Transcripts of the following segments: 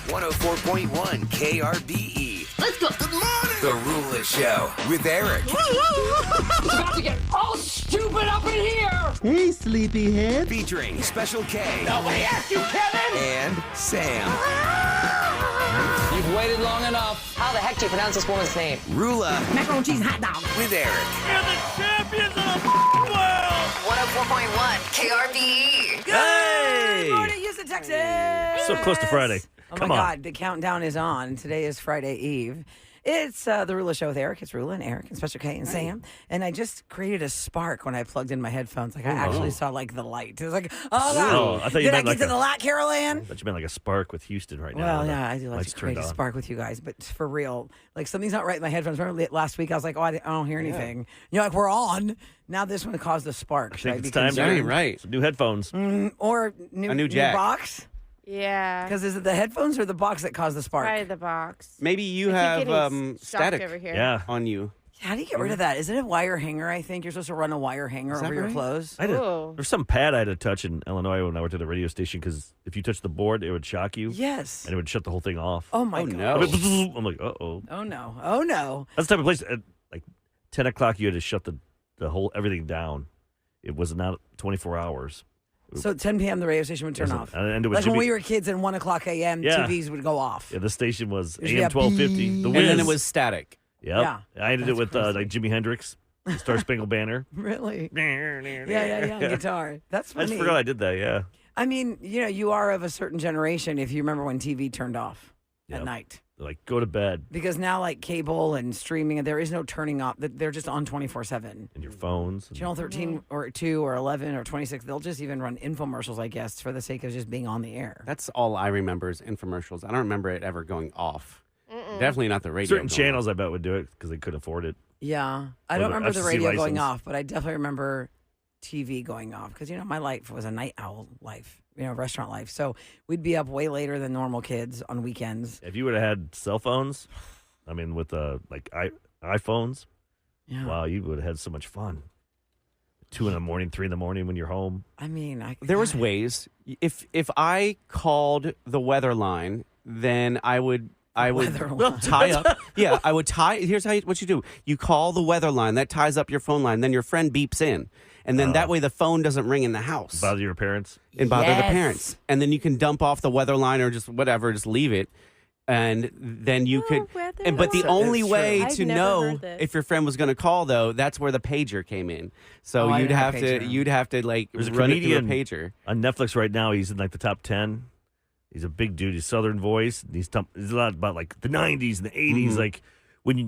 104.1 KRBE. Let's go. Good morning. The Rula Show with Eric. It's about to get all stupid up in here. Hey, sleepyhead. Featuring Special K. Nobody asked you, Kevin. And Sam. You've waited long enough. How the heck do you pronounce this woman's name? Rula Macaroni cheese hot dog. with Eric. You're the champions of the world! 104.1 KRBE. Good morning, Houston, Texas. So close to Friday. Oh Come my on. God, the countdown is on. Today is Friday Eve. It's the Rula Show with Eric. It's Rula and Eric and Special K and Sam. And I just created a spark when I plugged in my headphones. Like I actually saw like the light. It was like, oh, God. I thought you Did I meant get like to the light, Carol Ann? But you meant like a spark with Houston right now. Well, and the yeah, I do like lights to create a turned on. spark with you guys, but for real, like something's not right in my headphones. Remember last week I was like, oh, I don't hear anything. You're like, we're on. Now this one caused a spark. I Should I think be it's time concerned? to right. some new headphones. Or new jack. box? Yeah. Because is it the headphones or the box that caused the spark? Probably the box. Maybe you I keep have getting shocked static over here. Yeah. on you. How do you get rid of that? Is it a wire hanger, I think? You're supposed to run a wire hanger that over your right? clothes. I had a, Ooh. there's some pad I had to touch in Illinois when I worked at the radio station because if you touch the board, it would shock you Yes. and it would shut the whole thing off. Oh, my Oh, God. no. I'm like, uh-oh. Oh, no. Oh, no. That's the type of place, at like 10 o'clock, you had to shut the whole, everything down. It was not 24 hours. So at 10 p.m., the radio station would turn off. And it was Like when Jimmy, we were kids and 1 o'clock a.m., Yeah. TVs would go off. yeah, the station was Usually AM a 1250. The beep. And Wiz. then it was static. Yep. Yeah. I ended That's it with crazy. like Jimi Hendrix, the Star Spangled Banner. Really? Yeah, guitar. That's I funny. just forgot I did that, yeah. I mean, you are of a certain generation if you remember when TV turned off at Yep. night. Like, go to bed Because now, like cable and streaming, there is no turning off. They're just on 24/7. and your phones. Channel 13 or 2 or 11 or 26, they'll just even run infomercials, I guess, for the sake of just being on the air. That's all I remember is infomercials. I don't remember it ever going off. Definitely not the radio. Certain going channels, I bet, would do it because they couldn't afford it. Yeah. I Or don't the remember the FCC radio going license. off, but I definitely remember TV going off because, my life was a night owl life, restaurant life. So we'd be up way later than normal kids on weekends. If you would have had cell phones, I mean, with iPhones, Yeah. wow, you would have had so much fun. 2 in the morning, 3 in the morning when you're home. I mean, There was ways. If I called the weather line, then I would Weather line. tie up. Yeah, I would tie. Here's what you do: you call the weather line. That ties up your phone line. Then your friend beeps in, and then that way the phone doesn't ring in the house Bother your parents. and bother the Yes. parents. And then you can dump off the weather line or just whatever, just leave it. And then you could. weather But the line. only It's way true. to I've never know heard this. if your friend was going to call, though, that's where the pager came in. So Oh, I you'd didn't have have pager. to like There's a run it through a comedian pager. on Netflix right now. He's in like the top 10. He's a big dude. He's Southern voice. He's a lot about like the 90s and the 80s. Mm-hmm. Like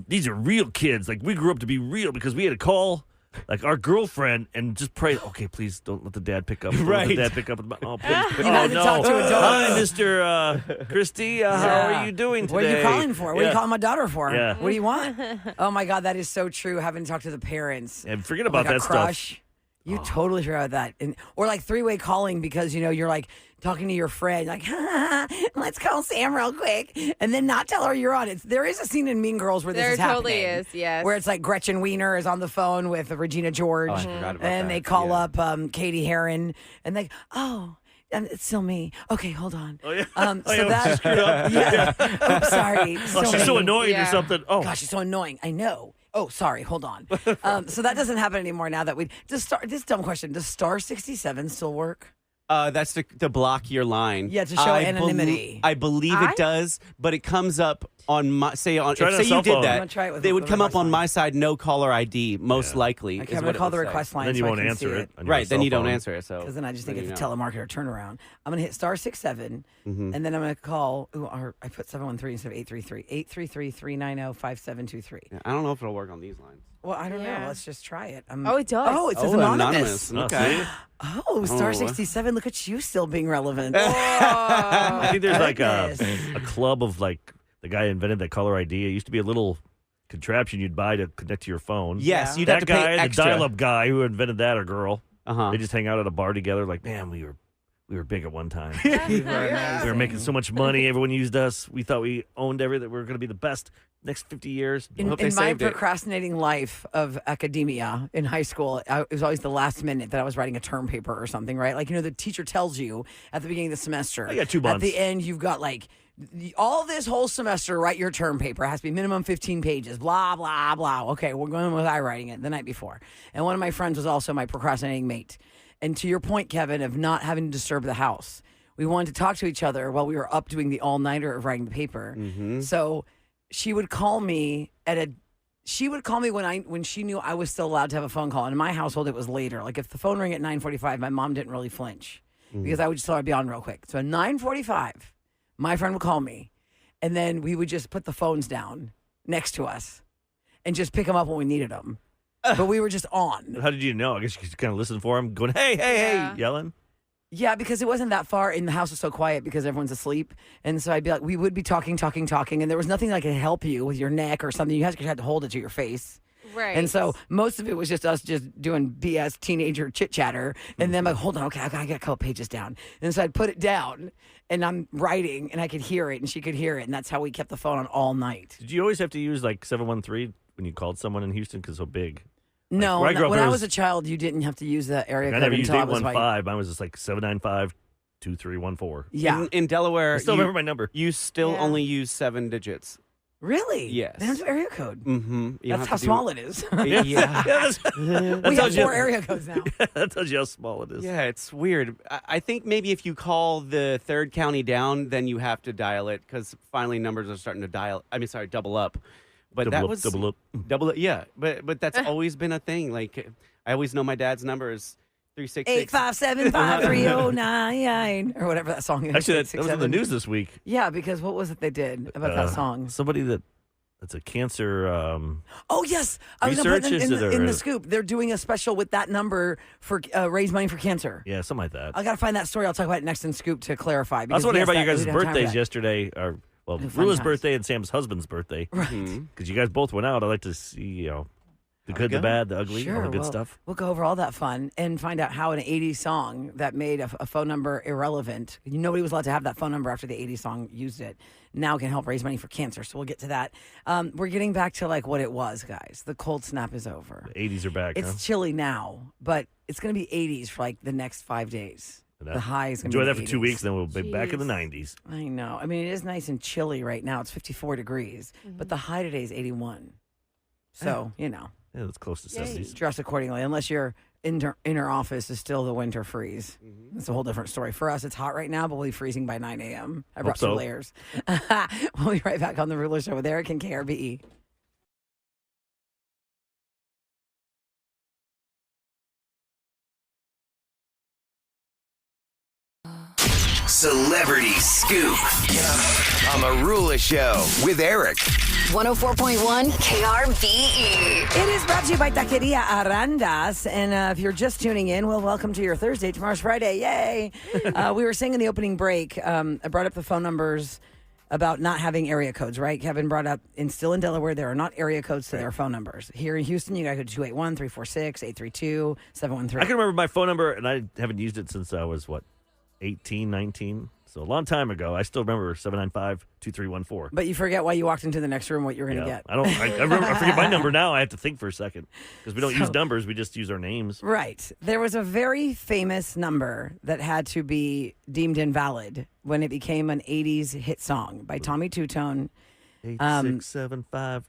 these are real kids. Like we grew up to be real because we had to call like our girlfriend and just pray. Okay, please don't let the dad pick up. Don't let Right. the dad pick up. Oh, please. You had to talk to adults. Hi, Mr. Christy. How Yeah. are you doing today? What are you calling for? What are Yeah. you calling my daughter for? Yeah. What do you want? Oh, my God, that is so true, having to talk to the parents. And forget Like about a that crush. stuff. You totally forgot about that. Or like three-way calling because, you're like talking to your friend, like, let's call Sam real quick, and then not tell her you're on it. There is a scene in Mean Girls where this There is totally happening. is, yes. Where it's like Gretchen Wiener is on the phone with Regina George. Oh, I forgot about and that. they call Yeah. up Katie Heron, and they, it's still me. Okay, hold on. Oh, yeah. So Oh, yeah, that, screwed up. yeah. Oops, sorry. Oh, she's so me. annoying or Yeah. something. Oh, Gosh, it's so annoying. I know. Oh, sorry. Hold on. So that doesn't happen anymore now that this dumb question. Does star 67 still work? That's to block your line. Yeah, to show anonymity. I believe I- it does, but it comes up on my Try it on say a you cell did phone. I'm that. gonna try it with They would the come up request on line. my side, no caller ID, most likely. Okay, is I'm what going to call it the would say. request line then you so won't I can answer see it. on your Right, then cell you don't phone. answer it. So Because then I just think then it's you a know. telemarketer turnaround. I'm going to hit star 67, and then I'm going to call. I put 713 instead of 833. 833-390-5723. Yeah, I don't know if it'll work on these lines. Well, I don't know. Yeah. Let's just try it. Oh, it does. Oh, it says Oh, anonymous. Oh, Okay. see? Oh, star Oh. 67. Look at you still being relevant. I think there's like a Goodness. club of like the guy who invented that caller ID. It used to be a little contraption you'd buy to connect to your phone. Yes, Yeah. you'd that have to guy, pay the extra. dial-up guy who invented that, or girl, Uh-huh. they just hang out at a bar together. Like, man, we were big at one time. You were We were amazing. making so much money. Everyone used us. We thought we owned everything. We were going to be the best next 50 years. In, hope they in my saved it. procrastinating life of academia in high school, it was always the last minute that I was writing a term paper or something, right? Like, the teacher tells you at the beginning of the semester. I got 2 At months. the end, you've got like all this whole semester, write your term paper. It has to be minimum 15 pages, blah, blah, blah. Okay, we're going with I writing it the night before. And one of my friends was also my procrastinating mate. And to your point, Kevin, of not having to disturb the house, we wanted to talk to each other while we were up doing the all-nighter of writing the paper. So she would call me when she knew I was still allowed to have a phone call. And in my household, it was later. Like if the phone rang at 9:45, my mom didn't really flinch because I would just thought I'd be on real quick. So at 9:45, my friend would call me, and then we would just put the phones down next to us and just pick them up when we needed them. But we were just on. How did you know? I guess you could kind of listen for him, going, hey, hey, yelling. Yeah, because it wasn't that far, and the house was so quiet because everyone's asleep. And so I'd be like, we would be talking, and there was nothing that could help you with your neck or something. You had to hold it to your face. Right. And so most of it was just us just doing BS teenager chit chatter. And then I'm like, hold on, okay, I got a couple pages down. And so I'd put it down, and I'm writing, and I could hear it, and she could hear it. And that's how we kept the phone on all night. Did you always have to use like 713 when you called someone in Houston because it's so big? No, where I grew up, when there I was- was a child, you didn't have to use the area I code never used until I was 815. Mine was just like 795-2314. Yeah. In Delaware, I still remember my number. You still Yeah. only use 7 digits. Really? Yes. They don't do area code. Mm-hmm. That's how small it is. Yeah. We have 4 area codes now. That tells you how small it is. Yeah, it's weird. I think maybe if you call the third county down, then you have to dial it because finally numbers are starting to double up. But Double up. double up. Yeah, but that's always been a thing. Like I always know my dad's number is 366 8575309 or whatever that song is. Actually, that was in the 867. news this week. Yeah, because what was it they did about that song? Somebody that's a cancer. Oh yes, I was gonna put research, in, is it, in or- the scoop. They're doing a special with that number for raise money for cancer. Yeah, something like that. I gotta find that story. I'll talk about it next in scoop to clarify. I was wondering about you guys' we didn't have time for birthdays that. yesterday. Well, Fun Rula's times. birthday and Sam's husband's birthday. Right. Because you guys both went out. I'd like to see, the good, the bad, the ugly, all the good stuff. We'll go over all that fun and find out how an 80s song that made a phone number irrelevant. Nobody was allowed to have that phone number after the 80s song used it. Now can help raise money for cancer. So we'll get to that. We're getting back to like what it was, guys. The cold snap is over. The 80s are back, It's huh? chilly now, but it's going to be 80s for like the next 5 days. The high is going to Enjoy be that for 2 80s. weeks, then we'll be back in the 90s. I know. I mean, it is nice and chilly right now. It's 54 degrees, but the high today is 81. So, Yeah, that's close to 70s. dress accordingly, unless your inner office is still the winter freeze. It's a whole different story. For us, it's hot right now, but we'll be freezing by 9 a.m. I brought 2 so. layers. We'll be right back on The Ruler Show with Eric and KRBE. Celebrity Scoop on The Rula Show with Eric. 104.1 KRBE. It is brought to you by Taqueria Arandas. And if you're just tuning in, well, welcome to your Thursday. Tomorrow's Friday. Yay. We were saying in the opening break, I brought up the phone numbers about not having area codes, right? Kevin brought up, still in Delaware, there are not area codes to their phone numbers. Here in Houston, you got to go to 281-346-832-713. I can remember my phone number, and I haven't used it since I was, 18, 19? So a long time ago. I still remember 795-2314. But you forget why you walked into the next room, what you're going to get. I forget my number now. I have to think for a second because we don't use numbers. We just use our names. Right. There was a very famous number that had to be deemed invalid when it became an 80s hit song by Tommy Two-Tone. 8675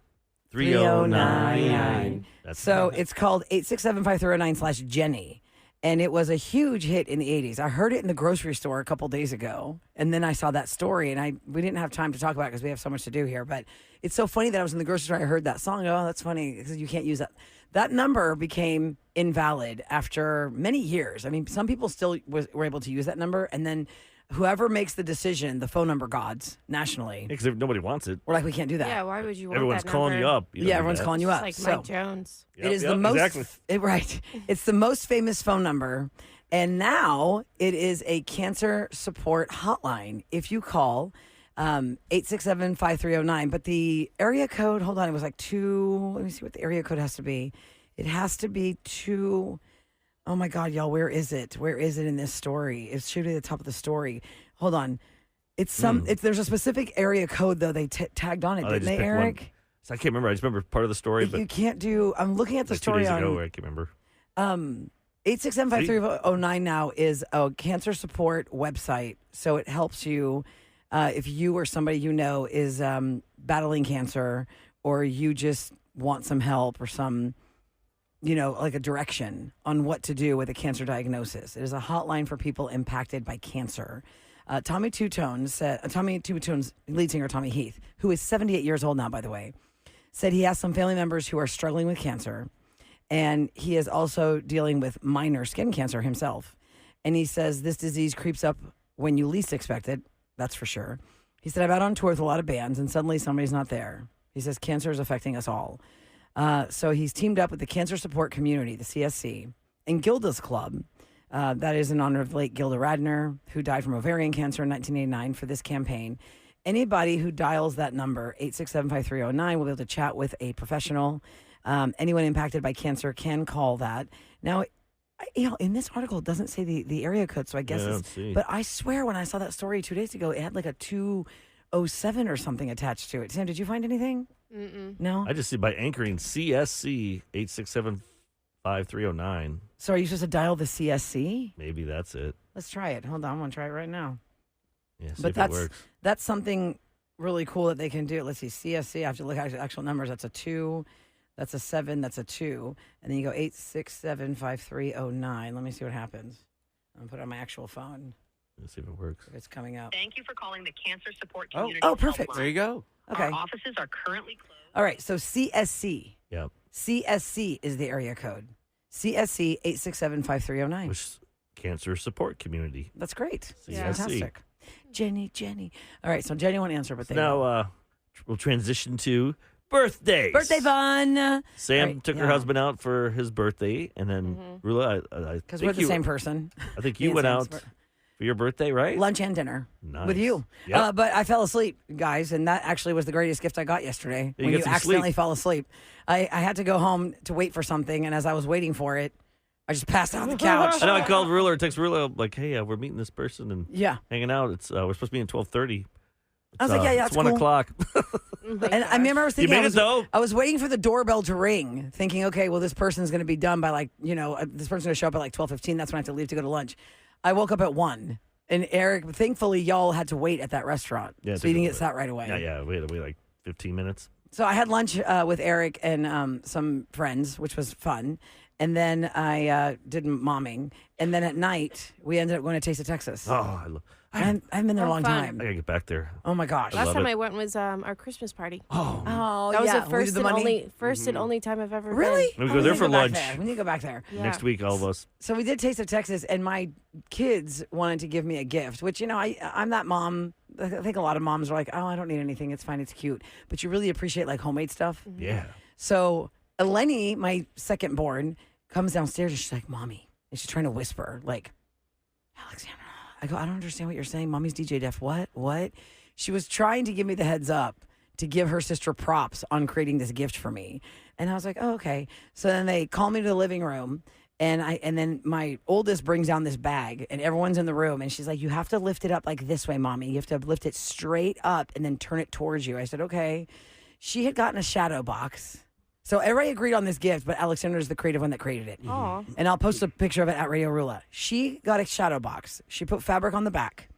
3099. That's So it's called 8675309/Jenny. And it was a huge hit in the 80s. I heard it in the grocery store a couple days ago. And then I saw that story, and we didn't have time to talk about it because we have so much to do here. But it's so funny that I was in the grocery store. I heard that song. Oh, that's funny because you can't use that. That number became invalid after many years. I mean, some people still were able to use that number. And then whoever makes the decision, the phone number gods nationally, because nobody wants it. we're like, we can't do that. Yeah, why would you want Everyone's that calling number? you up. You don't Yeah, do everyone's that. calling you It's up. like So- Mike Jones. Yep, It is yep, the most exactly. right. It's the most famous phone number, and now it is a cancer support hotline. If you call 867-5309, but the area code, hold on, it was like 2. Let me see what the area code has to be. It has to be 2. Oh my God, y'all, where is it? Where is it in this story? It's shooting at the top of the story. Hold on. It's there's a specific area code though they tagged on it, Oh, they didn't just they, picked one. Eric? So I can't remember. I just remember part of the story, but You can't do. I'm looking at the like 2 story days on ago, I can't remember. 867-5309 now is a cancer support website. So it helps you if you or somebody you know is battling cancer, or you just want some help or some, like a direction on what to do with a cancer diagnosis. It is a hotline for people impacted by cancer. Tommy Two Tones lead singer Tommy Heath, who is 78 years old now, by the way, said he has some family members who are struggling with cancer, and he is also dealing with minor skin cancer himself. And he says this disease creeps up when you least expect it, that's for sure. He said, I'm out on tour with a lot of bands, and suddenly somebody's not there. He says cancer is affecting us all. So he's teamed up with the Cancer Support Community, the CSC, and Gilda's Club. That is in honor of late Gilda Radner, who died from ovarian cancer in 1989, for this campaign. Anybody who dials that number, 8675309, will be able to chat with a professional. Anyone impacted by cancer can call that. Now, in this article, it doesn't say the area code, so I guess but I swear when I saw that story 2 days ago, it had like a 207 or something attached to it. Sam, did you find anything? No? I just see by anchoring CSC8675309. So are you supposed to dial the CSC? Maybe that's it. Let's try it. Hold on, I'm going to try it right now. Yeah, see But if it works. that's something really cool that they can do. Let's see, CSC, I have to look at actual numbers. That's a 2, that's a 7, that's a 2. And then you go 8675309. Let me see what happens. I'm going to put it on my actual phone. Let's see if it works. If it's coming up. Thank you for calling the Cancer Support Community. Oh, perfect. Helpline. There you go. Okay. Our offices are currently closed. All right, so CSC. Yep. CSC is the area code. CSC 8675309. Which Cancer Support Community. That's great. CSC. Fantastic. Jenny. All right, so Jenny won't answer, but they Now will. we'll transition to birthdays. Birthday fun. Sam Right, took her yeah. husband out for his birthday, and then Rula, I Because think we're the same person. I think Me you and went Sam's out bir- for your birthday, right? Lunch and dinner with Nice. you. Yep. But I fell asleep, guys, and that actually was the greatest gift I got yesterday. You when get you some accidentally sleep. fell asleep. I had to go home to wait for something, and as I was waiting for it, I just passed out on the couch. I know. I called Rula or text Rula like, "Hey, we're meeting this person and Yeah. hanging out. It's we're supposed to be at 12:30." I was like, yeah, it's that's cool. 1:00. And I remember I was thinking, made it, though? I was waiting for the doorbell to ring, thinking, okay, well, this person's going to be done by this person's going to show up at like 12:15. That's when I have to leave to go to lunch. I woke up at 1. And Eric, thankfully, y'all had to wait at that restaurant. Yeah, so you didn't took get a sat right away. Yeah. We had to wait like 15 minutes. So I had lunch with Eric and some friends, which was fun. And then I did momming. And then at night, we ended up going to Taste of Texas. Oh, I haven't been there a long fun. time. I gotta get back there. Oh, my gosh. love Last time it. I went was our Christmas party. Oh, Oh, That was yeah. the We first did the and money. only time I've ever Really? been. We go there need for to back lunch. there. We need to go back there. Yeah. next week, all of us. So we did Taste of Texas, and my kids wanted to give me a gift, which, I'm that mom. I think a lot of moms are like, oh, I don't need anything. It's fine. It's cute. But you really appreciate like homemade stuff. Yeah. So Eleni, my second born, comes downstairs and she's like, Mommy. And she's trying to whisper, like, Alexandra. I go, I don't understand what you're saying. Mommy's DJ Def. What? She was trying to give me the heads up to give her sister props on creating this gift for me. And I was like, oh, okay. So then they call me to the living room. And then my oldest brings down this bag, and everyone's in the room, and she's like, you have to lift it up like this way, Mommy. You have to lift it straight up and then turn it towards you. I said, okay. She had gotten a shadow box. So everybody agreed on this gift, but Alexandra's the creative one that created it. Aw. And I'll post a picture of it at Radio Rula. She got a shadow box. She put fabric on the back.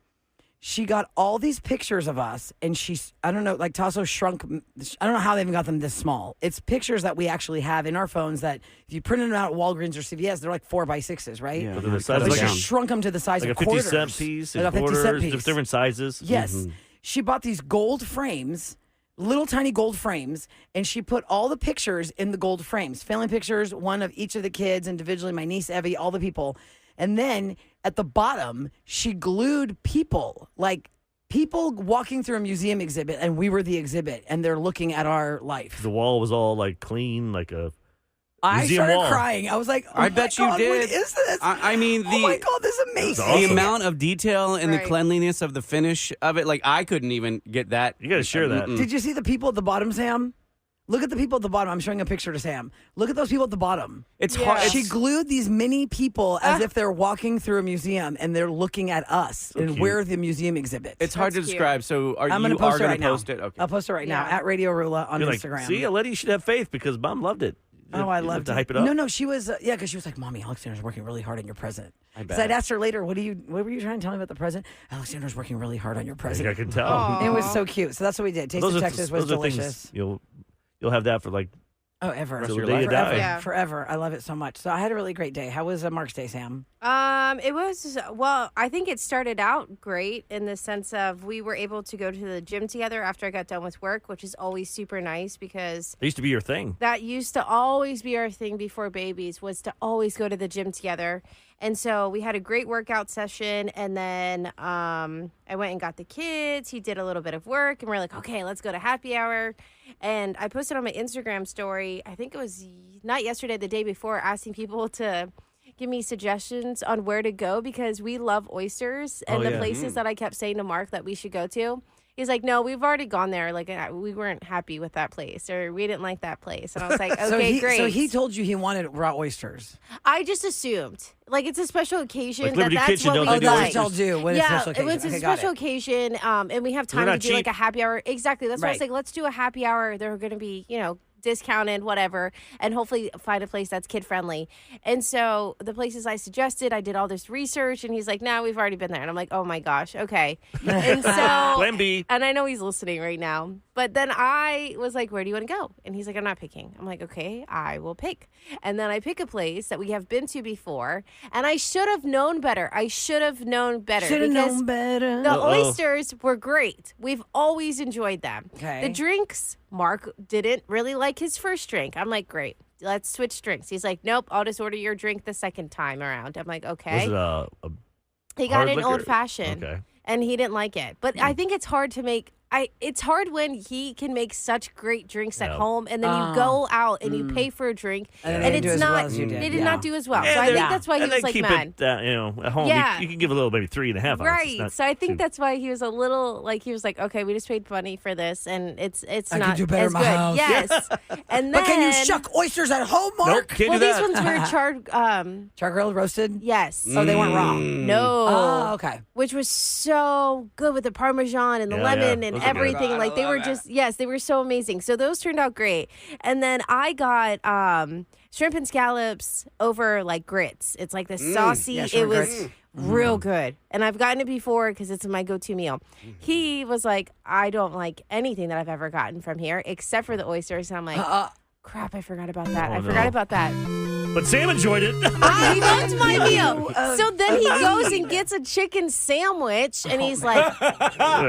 She got all these pictures of us, and I don't know, like Tasso shrunk. I don't know how they even got them this small. It's pictures that we actually have in our phones that if you print them out at Walgreens or CVS, they're like 4x6s, right? Yeah. But they're the size But of she like shrunk them to the size a of 50 quarters. cent piece, Like and a 50 cent quarters, piece. different sizes. Yes. She bought these gold frames, little tiny gold frames, and she put all the pictures in the gold frames. Family pictures, one of each of the kids individually, my niece Evie, all the people. And then at the bottom, she glued people walking through a museum exhibit, and we were the exhibit, and they're looking at our life. The wall was all like clean, like a I museum started wall. crying. I was like, oh I my bet you God, did. What is this? I mean, oh my God, this is amazing. awesome. The amount of detail and the Right. cleanliness of the finish of it, like I couldn't even get that. You gotta share that. Did you see the people at the bottom, Sam? Look at the people at the bottom. I'm showing a picture to Sam. Look at those people at the bottom. It's Yeah. hard. She glued these mini people as if they're walking through a museum and they're looking at us and cute. we're the museum exhibit. It's hard to That's cute. describe. So I'm you going to post it gonna right now. post it? Okay. I'll post it right now Yeah. at Radio Rula on You're like, Instagram. see, Letty, you should have faith because Mom loved it. Oh, I You loved to it. hype it up? No, she was, because she was like, Mommy, Alexander's working really hard on your present. I Because bet. I'd asked her later, what were you trying to tell me about the present? Alexander's working really hard on your I present. think I can tell. Aw. It was so cute. So that's what we did. Taste of Texas was those are things delicious. You'll have that for like Oh, ever. Rest of your your day life? to die. Forever. Yeah. Forever. I love it so much. So I had a really great day. How was Mark's Day, Sam? It was, well, I think it started out great in the sense of we were able to go to the gym together after I got done with work, which is always super nice because It used to be your thing. that used to always be our thing before babies was to always go to the gym together. And so we had a great workout session, and then I went and got the kids. He did a little bit of work, and we're like, okay, let's go to happy hour. And I posted on my Instagram story, I think it was not yesterday, the day before, asking people to give me suggestions on where to go because we love oysters. And Oh, the yeah. places that I kept saying to Mark that we should go to, he's like, no, we've already gone there. Like, we weren't happy with that place, or we didn't like that place. And I was like, okay, great. So he told you he wanted raw oysters. I just assumed, like, it's a special occasion. Like Liberty that's Kitchen, what don't we they do that's like. what y'all do when it's a special occasion. It was a Okay, got special it. occasion, and we have They're time to not do like cheap. a happy hour. Exactly. That's why I was Right. like, let's do a happy hour. They're going to be, discounted, whatever, and hopefully find a place that's kid friendly. And so the places I suggested, I did all this research, and he's like, "No, we've already been there." And I'm like, "Oh my gosh, okay." And so, Plan B. and I know he's listening right now. But then I was like, "Where do you want to go?" And he's like, "I'm not picking." I'm like, "Okay, I will pick." And then I pick a place that we have been to before, and I should have known better. Should have because known better. the oysters were great. We've always enjoyed them. Okay. The drinks, Mark didn't really like his first drink. I'm like, great, let's switch drinks. He's like, nope, I'll just order your drink the second time around. I'm like, okay. Was it a He got hard an liquor? old fashioned, Okay. and he didn't like it. But I think it's hard to make. It's hard when he can make such great drinks at Yeah. home, and then you go out and you pay for a drink, And and, they didn't do it's as well not. as you did. They did Yeah. not do as well. Yeah, so I they're- think that's why he and was they like keep mad. it, at home. Yeah. You can give a little, maybe 3.5 ounces. Right. Not So I think too- that's why he was a little like he was like, okay, we just paid money for this, and it's I not could do better as in good. my house. Yes. And then, But can you shuck oysters at home, Nope, Mark? can't well, do these that. ones were charred. Char grilled, roasted? Yes. Oh, they weren't raw. No. Oh, okay. Which was so good with the Parmesan and the Yeah, lemon yeah. and Those are good. everything. God, Like I they were love just they were so amazing. So those turned out great. And then I got shrimp and scallops over like grits. It's like the saucy. Yeah, it shrimp was grits. real good. And I've gotten it before because it's my go-to meal. He was like, I don't like anything that I've ever gotten from here except for the oysters. And I'm like, crap, I forgot about that. Oh, I forgot no. about that. But Sam enjoyed it. He loved my meal. So then he goes and gets a chicken sandwich, and he's like,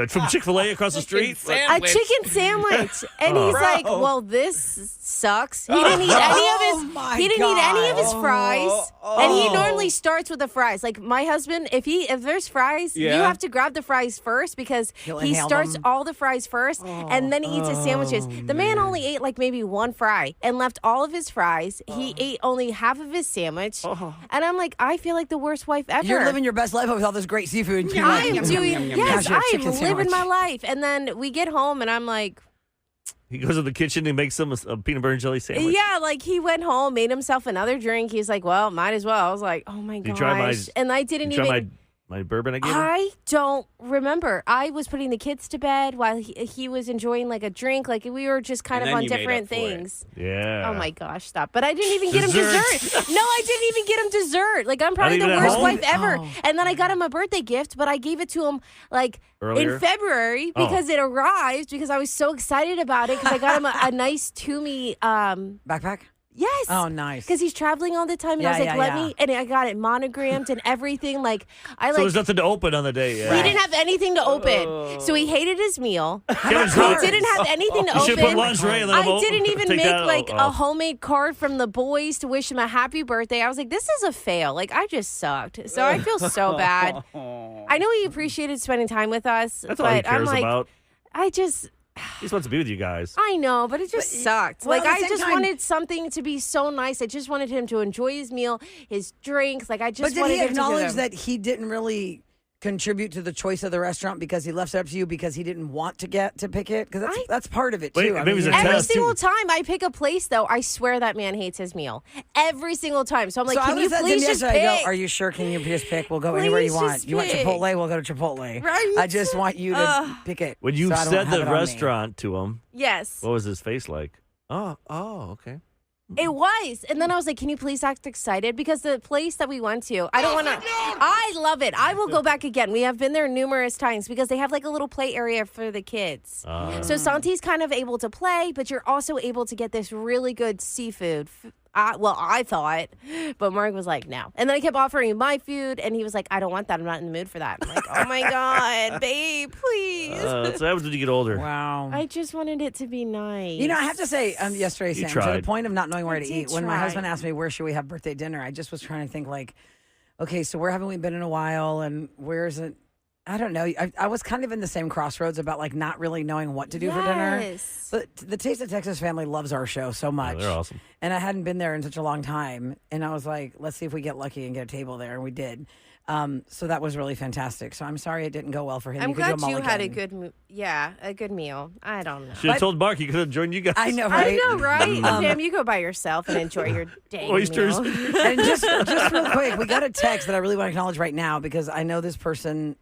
From Chick-fil-A across the street. a chicken sandwich, and he's like, "Well, this sucks." He didn't eat any of his. my He didn't eat any of his God. fries, and he normally starts with the fries. Like my husband, if there's fries, you Yeah. have to grab the fries first because He'll he inhale them. starts all the fries first, and then he eats his sandwiches. The man only ate like maybe one fry and left all of his fries. He ate only half of his sandwich, and I'm like, I feel like the worst wife ever. You're living your best life with all this great seafood. And you're I like, am yum, doing, yum, yum, yum. yes, How's your I am chicken living sandwich? my life. And then we get home, and I'm like, He goes to the kitchen and makes them a peanut butter and jelly sandwich. yeah, like he went home, made himself another drink. He's like, well, might as well. I was like, oh my You try my- gosh. And I didn't You try even. my bourbon I gave him? I don't remember. I was putting the kids to bed while he was enjoying like a drink. Like we were just kind And of then on you made different up for it. things. Yeah. Oh my gosh, stop. But I didn't even get him Dessert. dessert. No, I didn't even get him dessert. Like I'm probably the even at worst home? wife ever. Oh. And then I got him a birthday gift, but I gave it to him like Earlier? in February Oh. because it arrived because I was so excited about it because I got him a nice Toomey Backpack? yes. Oh, nice. Because he's traveling all the time, and Yeah, I was like, yeah, "Let yeah. me," and I got it monogrammed and everything. Like, I So like. there's nothing to open on the day. Yeah. He didn't have anything to open, so he hated his meal. Kevin's He not- didn't have anything to You should open. put lingerie in the I envelope. didn't even Take make that like a off. homemade card from the boys to wish him a happy birthday. I was like, this is a fail. Like, I just sucked. So I feel so bad. I know he appreciated spending time with us, That's all he but I'm cares like, about. I just. He just wants to be with you guys. I know, but it just sucked. well, Like, at the I same just time- wanted something to be so nice. I just wanted him to enjoy his meal, his drinks. Like, I But just did wanted he him to do acknowledge them. that he didn't really contribute to the choice of the restaurant because he left it up to you because he didn't want to get to pick it? Because that's part of it, Wait, too. I maybe mean, it's a Every test, single too. time I pick a place, though, I swear that man hates his meal. Every single time. So I'm like, so can I you was at please him just yesterday. I pick? go, are you sure? Can you just pick? We'll go anywhere you Please want. just You want pick. Chipotle? We'll go to Chipotle. Right? I just want you to pick it. When you so I don't said have the it on me. restaurant to him, Yes. what was his face like? Oh, okay. It was. And then I was like, can you please act excited? Because the place that we went to, I don't want to. I love it. I will go back again. We have been there numerous times because they have like a little play area for the kids. So Santi's kind of able to play, but you're also able to get this really good seafood. I thought, but Mark was like, no. And then I kept offering my food, and he was like, I don't want that. I'm not in the mood for that. I'm like, oh my God, babe, please. That's what happens when you get older. Wow. I just wanted it to be nice. You know, I have to say, yesterday, Sam, to the tried. point of not knowing where to eat, when my try. husband asked me, where should we have birthday dinner, I just was trying to think, like, okay, so where haven't we been in a while, and where's it? I don't know. I was kind of in the same crossroads about, like, not really knowing what to do for dinner. Yes. But the Taste of Texas family loves our show so much. They're awesome. And I hadn't been there in such a long time. And I was like, let's see if we get lucky and get a table there. And we did. So that was really fantastic. So I'm sorry it didn't go well for him. I'm You could do glad you had a mulligan. a good meal. I don't know. Should have told Mark he could have joined you guys. I know, I right? know, right? Sam, you go by yourself and enjoy your dang Oysters. meal. And just real quick, we got a text that I really want to acknowledge right now because I know this person,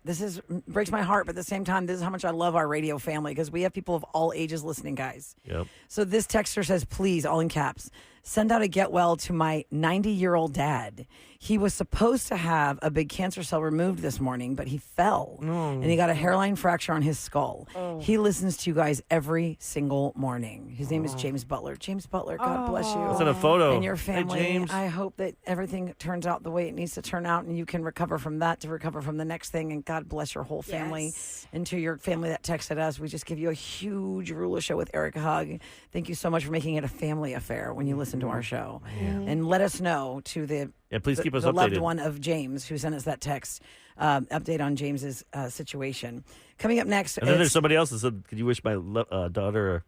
breaks my heart, but at the same time, this is how much I love our radio family because we have people of all ages listening, guys. Yep. So this texter says, please, all in caps, send out a get well to my 90-year-old dad. He was supposed to have a big cancer cell removed this morning, but he fell and he got a hairline fracture on his skull. He listens to you guys every single morning. His name is James Butler. James Butler, God bless you. Send a photo. And your Hey, family. James. I hope that everything turns out the way it needs to turn out and you can recover from that to recover from the next thing. And God bless your whole family. Yes. And to your family that texted us, we just give you a huge Rula Show with Eric hug. Thank you so much for making it a family affair when you listen to our show. And let us know to the Please keep us the loved updated. one of James who sent us that text update on James's situation. Coming up next, And then there's somebody else that said, could you wish my daughter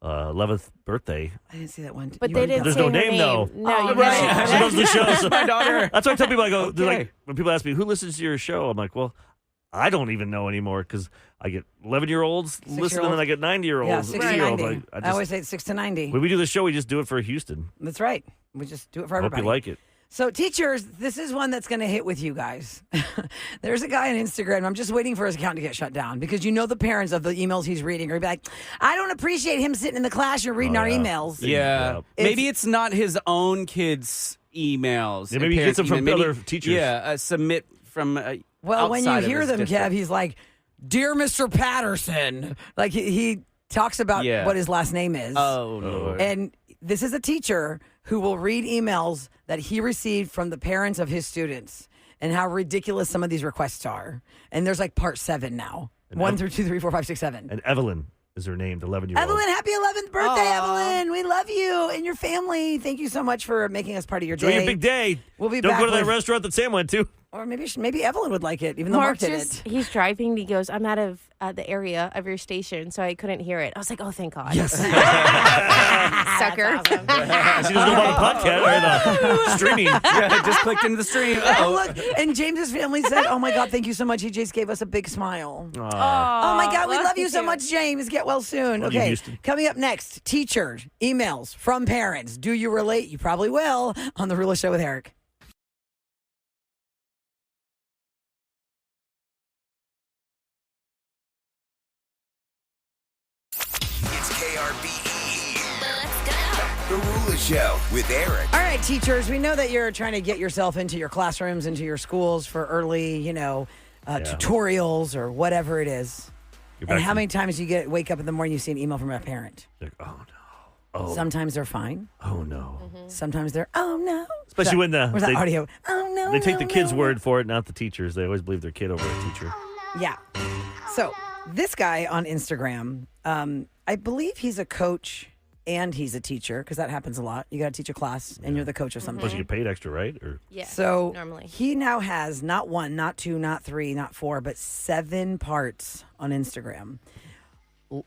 11th birthday? I didn't see that one. But You they already didn't There's say no her name, though. No, you right. didn't. She knows the show. So My daughter. that's why I tell people, I go, they're Okay. like, when people ask me, who listens to your show? I'm like, well, I don't even know anymore because I get 11-year-olds listening and I get 90-year-olds. Yeah, and 6 to 80-year-olds. 90. I always say 6 to 90. When we do the show, we just do it for Houston. That's right. We just do it for Hope everybody. you like it. So, teachers, this is one that's going to hit with you guys. There's a guy on Instagram. I'm just waiting for his account to get shut down because you know the parents of the emails he's reading are gonna be like, I don't appreciate him sitting in the classroom reading our emails. Yeah. It's- Maybe it's not his own kids' emails. Yeah, and maybe he gets them parents' from email. other teachers. Yeah, submit from Well, when you outside of hear his them, district. Kev, he's like, Dear Mr. Patterson. Like, he talks about Yeah. what his last name is. Oh, Lord. And this is a teacher who will read emails that he received from the parents of his students and how ridiculous some of these requests are. And there's like part 7 now. 1 through 2, 3, 4, 5, 6, 7. And Evelyn is her name, the 11-year-old. Evelyn, happy 11th birthday, Aw. Evelyn. We love you and your family. Thank you so much for making us part of your Enjoy day. your big day. We'll be Don't back go to that with- restaurant that Sam went to. Or maybe Evelyn would like it, even though Mark Mark did just, it. he's driving. He goes, I'm out of the area of your station, so I couldn't hear it. I was like, oh, thank God. Yes. Sucker. She doesn't know about the podcast or the streaming. Yeah, just clicked into the stream. Oh, Uh-oh. look. And James's family said, oh, my God, thank you so much. He just gave us a big smile. Oh, my God, we love you so much, James. Get well soon. Love you, Okay, Houston. coming up next, teachers, emails from parents. Do you relate? You probably will on The Rula Show with Eric. It's KRBE. The Rula Show with Eric. All right, teachers, we know that you're trying to get yourself into your classrooms, into your schools for early, tutorials or whatever it is. You're And back how to- many times you wake up in the morning, you see an email from a parent? Like, oh, no. Oh, Sometimes they're fine. oh no. Sometimes they're, oh, no. Especially when Where's that audio? Oh, no. they take no, the kid's no. word for it, not the teacher's. They always believe their kid over a teacher. Yeah. So this guy on Instagram, I believe he's a coach and he's a teacher because that happens a lot. You got to teach a class and you're the coach of something. Plus, you get paid extra, right? Or Yeah. So normally. he now has not 1, not 2, not 3, not 4, but 7 parts on Instagram.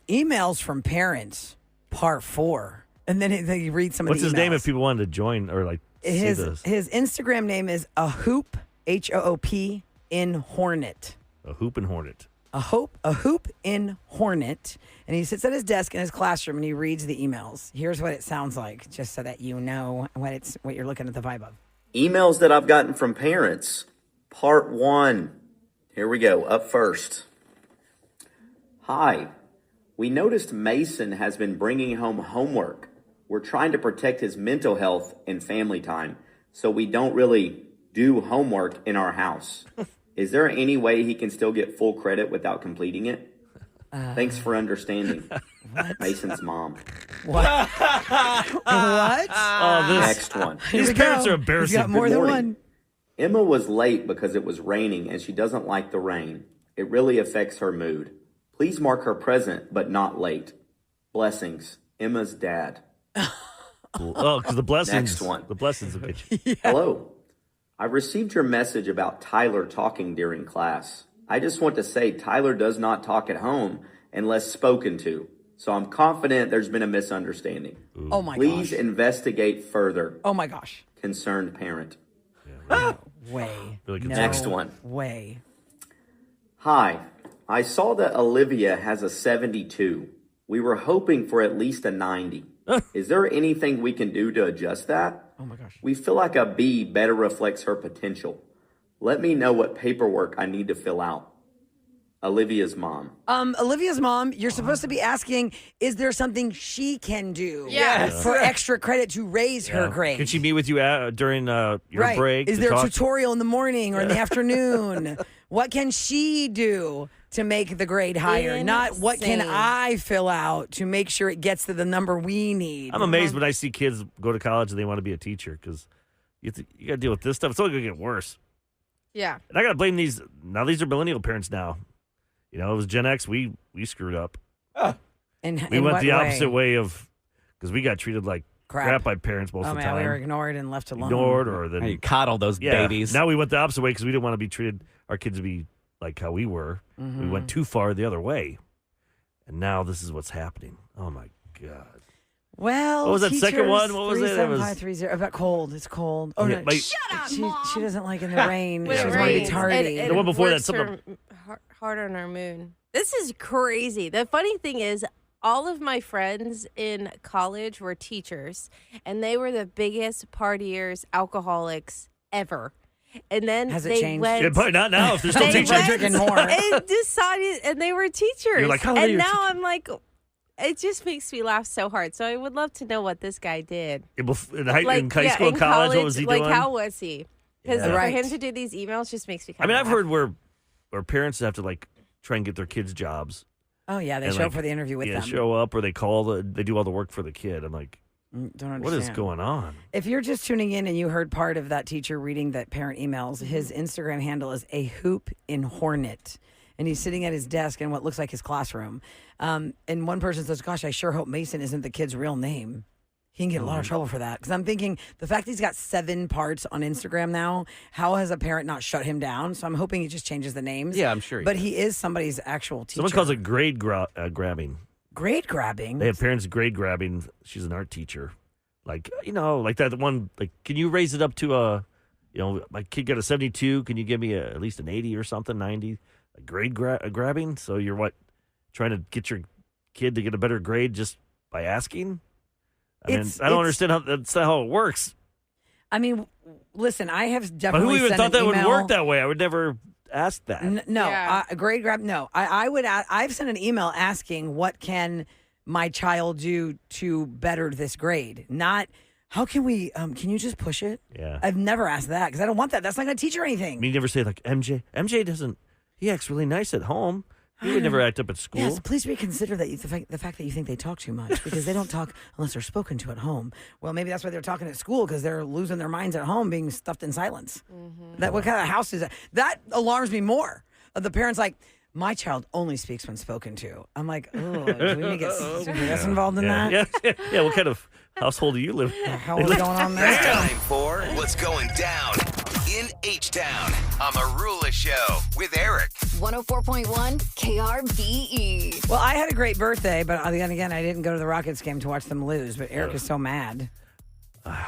Emails from parents, part 4. And then he reads some what's of the his emails. name if people wanted to join or like see this? His Instagram name is a hoop, Hoop in Hornet. A hoop and hornet. A hoop in Hornet, and he sits at his desk in his classroom and he reads the emails. Here's what it sounds like, just so that you know what you're looking at the vibe of. Emails that I've gotten from parents. Part 1. Here we go. Up first. Hi. We noticed Mason has been bringing home homework. We're trying to protect his mental health and family time, so we don't really do homework in our house. Is there any way he can still get full credit without completing it? Thanks for understanding. Mason's mom. What? Oh, Next one. These parents are embarrassing. He's got more Good than morning. one. Emma was late because it was raining and she doesn't like the rain. It really affects her mood. Please mark her present but not late. Blessings. Emma's dad. Oh, because the blessings. Next one. The blessings of it. Hello. I received your message about Tyler talking during class. I just want to say Tyler does not talk at home unless spoken to. So I'm confident there's been a misunderstanding. Oh my Please gosh. investigate further. Oh my gosh. Concerned parent. Way. Really No concerned. Next one. Way. Hi. I saw that Olivia has a 72. We were hoping for at least a 90. Is there anything we can do to adjust that? Oh my gosh. We feel like a B better reflects her potential. Let me know what paperwork I need to fill out. Olivia's mom. Olivia's mom, you're supposed to be asking, is there something she can do Yes. for extra credit to raise her Yeah. grade? Can she meet with you during your right. break? Is to there talk? a tutorial in the morning or in the afternoon? What can she do to make the grade higher? Not what can Insane. I fill out to make sure it gets to the number we need. I'm amazed when I see kids go to college and they want to be a teacher because you got to deal with this stuff. It's only going to get worse. Yeah. And I got to blame these. Now these are millennial parents now. You know, it was Gen X. We screwed up. In We in went what the opposite way of because we got treated like crap by parents most Oh of the man, time. we were ignored and left alone. Ignored or then You coddle those babies. Now we went the opposite way because we didn't want to be treated our kids to be like how we were. We went too far the other way, and now this is what's happening. Oh my god! Well, What was that second teachers, one? What was it? It was- 37530 about cold. It's cold. Oh Yeah, no, my- she doesn't like in the rain. When She it doesn't want to be rains, tardy. and The one before that, works something- hard on our moon. This is crazy. The funny thing is, all of my friends in college were teachers, and they were the biggest partiers, alcoholics ever. And then Has it they changed? went. Yeah, probably not now. If they're still they teaching. went drinking more. and decided, and they were teachers. You're like, how old are and your now I'm like, it just makes me laugh so hard. So I would love to know what this guy did. In high school, in college, what was he like, doing? how was he? Because Yeah. for Right. him to do these emails just makes me I kind mean, of I've heard where parents have to like try and get their kids jobs. Oh yeah, they and, show like, up for the interview with them. show up or they they do all the work for the kid. I'm like, Don't understand. what is going on? If you're just tuning in and you heard part of that teacher reading that parent emails, his Instagram handle is a hoop in Hornet. And he's sitting at his desk in what looks like his classroom. And one person says, gosh, I sure hope Mason isn't the kid's real name. He can get in a lot of trouble for that. Because I'm thinking the fact that he's got 7 parts on Instagram now, how has a parent not shut him down? So I'm hoping he just changes the names. Yeah, I'm sure he But does. he is somebody's actual teacher. Someone calls it grade grabbing. grade grabbing. They have parents grade grabbing. She's an art teacher. Like, like that one, like, can you raise it up to my kid got a 72. Can you give me at least an 80 or something, 90? Like grade grabbing? So you're trying to get your kid to get a better grade just by asking? I mean, I don't understand how that's not how it works. I mean, listen, I have But definitely who even sent thought an that would email. work that way? I would never ask that. No, Yeah. grade grab. No, I would. I've sent an email asking what can my child do to better this grade. Not how can we? Can you just push it? Yeah. I've never asked that because I don't want that. That's not going to teach her anything. I mean, you never say like MJ. MJ doesn't. He acts really nice at home. He would never act up at school. Yes, please reconsider that the fact that you think they talk too much because they don't talk unless they're spoken to at home. Well, maybe that's why they're talking at school because they're losing their minds at home, being stuffed in silence. That what kind of house is that? That alarms me more. The parents like, my child only speaks when spoken to. I'm like, oh, do we need to get us involved in that? Yeah. What kind of household do you live in? How is going on there? Time for What's Going Down in H-Town on Marula Show with Eric. 104.1 KRVE. Well, I had a great birthday, but then again, I didn't go to the Rockets game to watch them lose. But Eric is so mad.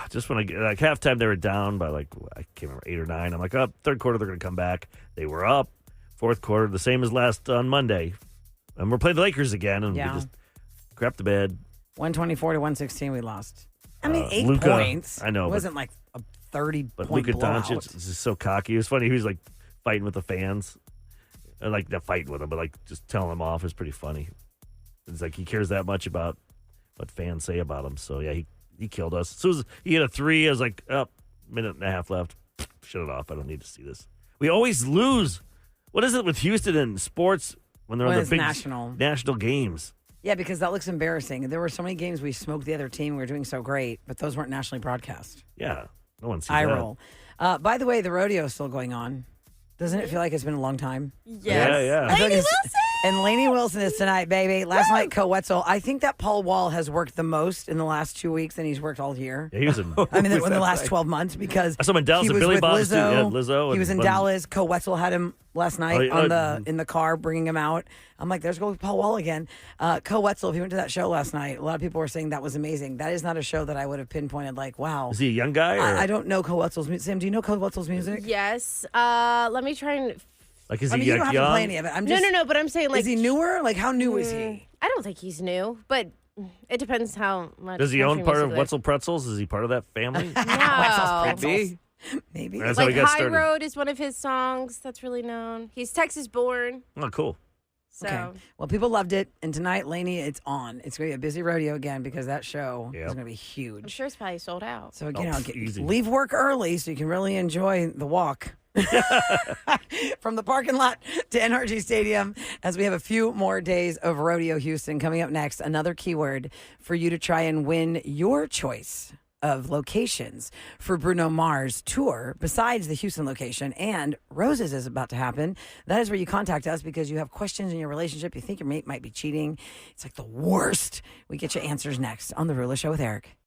Just when like halftime, they were down by like, I can't remember, 8 or 9. I'm like, third quarter, they're going to come back. They were up. Fourth quarter, the same as last on Monday. And we're playing the Lakers again, and we just crapped the bed. 124 to 116, we lost. I mean, 8 Luka, points. I know, It but- wasn't like a 30 But point Luka blowout. Doncic is just so cocky. It was funny. He was like fighting with the fans. Like, not fighting with them, but like just telling them off. It's pretty funny. It's like he cares that much about what fans say about him. So yeah, he killed us. As soon as he hit a 3, I was like, minute and a half left. Shut it off. I don't need to see this. We always lose. What is it with Houston and sports when they're on the big national games? Yeah, because that looks embarrassing. There were so many games we smoked the other team. We were doing so great, but those weren't nationally broadcast. Yeah, no one sees Eye that. roll. By the way, the rodeo is still going on. Doesn't it feel like it's been a long time? Yes. Yeah. Lainey Wilson! And Lainey Wilson is tonight, baby. Last night, Co Wetzel. I think that Paul Wall has worked the most in the last 2 weeks than he's worked all year. Yeah, he was in. I mean, in the last 12 months because I saw him in Dallas he and was Billy with Bob's too. Lizzo. Yeah, Lizzo. He was in Dallas. Co Wetzel had him last night in the car, bringing him out. I'm like, there's go Paul Wall again. Co Wetzel, if you went to that show last night, a lot of people were saying that was amazing. That is not a show that I would have pinpointed like, wow. Is he a young guy? Or? I don't know Co Wetzel's music. Sam, do you know Co Wetzel's music? Yes. Let me try and... Like, is I he mean, you don't have young? to play any of it. I'm just, No, but I'm saying, like... Is he newer? Like, how new is he? I don't think he's new, but it depends how much... Does he own country part of music Wetzel Pretzels? Is he part of that family? No. Maybe. That's how he Like got High started. Road is one of his songs that's really known. He's Texas born. Oh, cool. So Okay. Well, people loved it. And tonight, Lainey, it's on. It's going to be a busy rodeo again because that show is going to be I'm huge. sure it's probably sold out. So, you know, easy. leave work early so you can really enjoy the walk. From the parking lot to NRG Stadium, as we have a few more days of Rodeo Houston coming up next. Another keyword for you to try and win your choice of locations for Bruno Mars tour besides the Houston location, and Roses is about to happen. That is where you contact us because you have questions in your relationship. You think your mate might be cheating. It's like the worst. We get you answers next on The Rula Show with Eric.